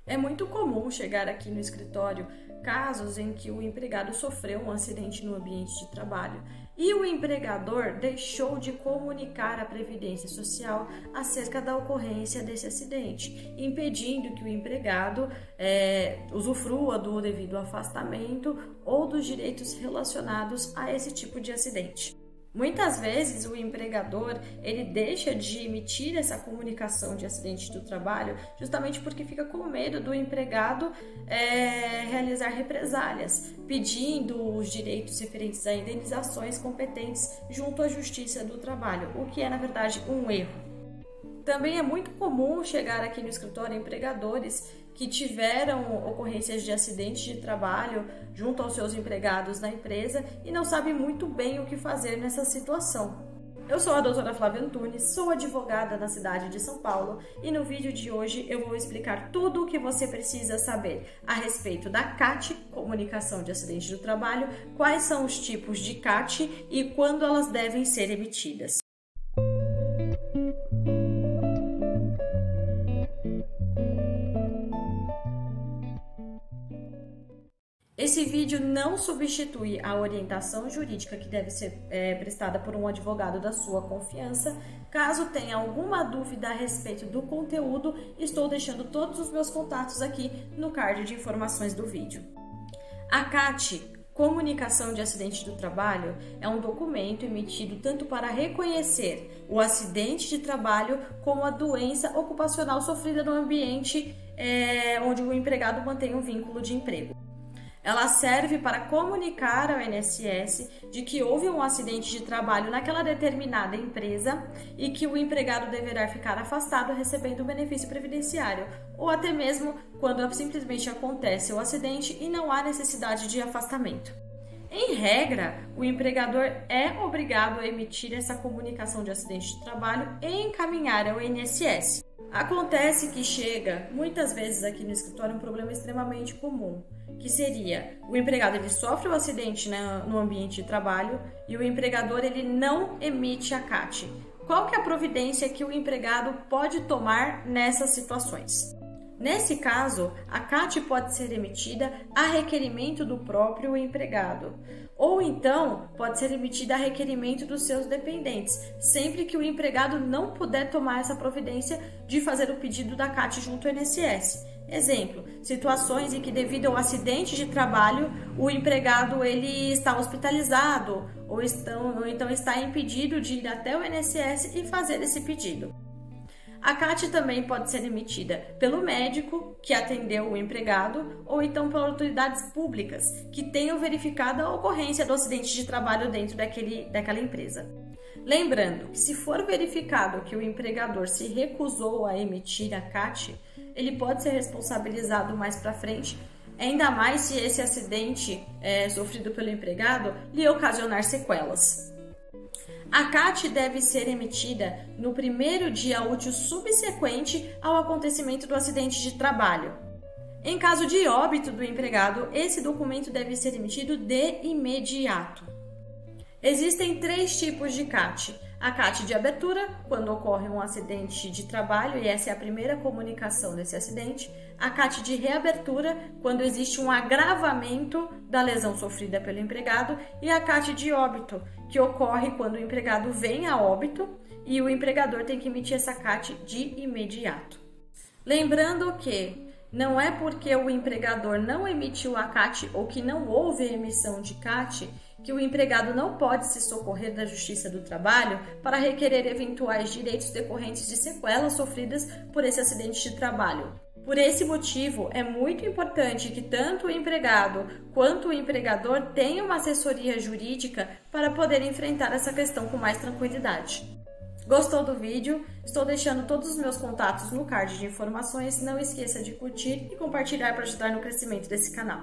É muito comum chegar aqui no escritório casos em que o empregado sofreu um acidente no ambiente de trabalho e o empregador deixou de comunicar à Previdência Social acerca da ocorrência desse acidente, impedindo que o empregado usufrua do devido afastamento ou dos direitos relacionados a esse tipo de acidente. Muitas vezes o empregador ele deixa de emitir essa comunicação de acidente do trabalho justamente porque fica com medo do empregado realizar represálias, pedindo os direitos referentes a indenizações competentes junto à Justiça do Trabalho, o que é na verdade um erro. Também é muito comum chegar aqui no escritório empregadores que tiveram ocorrências de acidente de trabalho junto aos seus empregados na empresa e não sabem muito bem o que fazer nessa situação. Eu sou a doutora Flávia Antunes, sou advogada na cidade de São Paulo e no vídeo de hoje eu vou explicar tudo o que você precisa saber a respeito da CAT, Comunicação de Acidente do Trabalho, quais são os tipos de CAT e quando elas devem ser emitidas. Esse vídeo não substitui a orientação jurídica que deve ser prestada por um advogado da sua confiança. Caso tenha alguma dúvida a respeito do conteúdo, estou deixando todos os meus contatos aqui no card de informações do vídeo. A CAT, Comunicação de Acidente do Trabalho, é um documento emitido tanto para reconhecer o acidente de trabalho como a doença ocupacional sofrida no ambiente onde o empregado mantém um vínculo de emprego. Ela serve para comunicar ao INSS de que houve um acidente de trabalho naquela determinada empresa e que o empregado deverá ficar afastado recebendo o benefício previdenciário, ou até mesmo quando simplesmente acontece o acidente e não há necessidade de afastamento. Em regra, o empregador é obrigado a emitir essa comunicação de acidente de trabalho e encaminhar ao INSS. Acontece que chega muitas vezes aqui no escritório um problema extremamente comum, que seria o empregado ele sofre o acidente no ambiente de trabalho e o empregador ele não emite a CAT. Qual que é a providência que o empregado pode tomar nessas situações? Nesse caso, a CAT pode ser emitida a requerimento do próprio empregado, ou então pode ser emitida a requerimento dos seus dependentes, sempre que o empregado não puder tomar essa providência de fazer o pedido da CAT junto ao INSS. Exemplo, situações em que devido ao acidente de trabalho o empregado ele está hospitalizado ou então está impedido de ir até o INSS e fazer esse pedido. A CAT também pode ser emitida pelo médico que atendeu o empregado ou então por autoridades públicas que tenham verificado a ocorrência do acidente de trabalho dentro daquela empresa. Lembrando que se for verificado que o empregador se recusou a emitir a CAT, ele pode ser responsabilizado mais para frente, ainda mais se esse acidente sofrido pelo empregado lhe ocasionar sequelas. A CAT deve ser emitida no primeiro dia útil subsequente ao acontecimento do acidente de trabalho. Em caso de óbito do empregado, esse documento deve ser emitido de imediato. Existem 3 tipos de CAT. A CAT de abertura, quando ocorre um acidente de trabalho e essa é a primeira comunicação desse acidente. A CAT de reabertura, quando existe um agravamento da lesão sofrida pelo empregado. E a CAT de óbito, que ocorre quando o empregado vem a óbito e o empregador tem que emitir essa CAT de imediato. Lembrando que não é porque o empregador não emitiu a CAT ou que não houve emissão de CAT que o empregado não pode se socorrer da Justiça do Trabalho para requerer eventuais direitos decorrentes de sequelas sofridas por esse acidente de trabalho. Por esse motivo, é muito importante que tanto o empregado quanto o empregador tenham uma assessoria jurídica para poder enfrentar essa questão com mais tranquilidade. Gostou do vídeo? Estou deixando todos os meus contatos no card de informações. Não esqueça de curtir e compartilhar para ajudar no crescimento desse canal.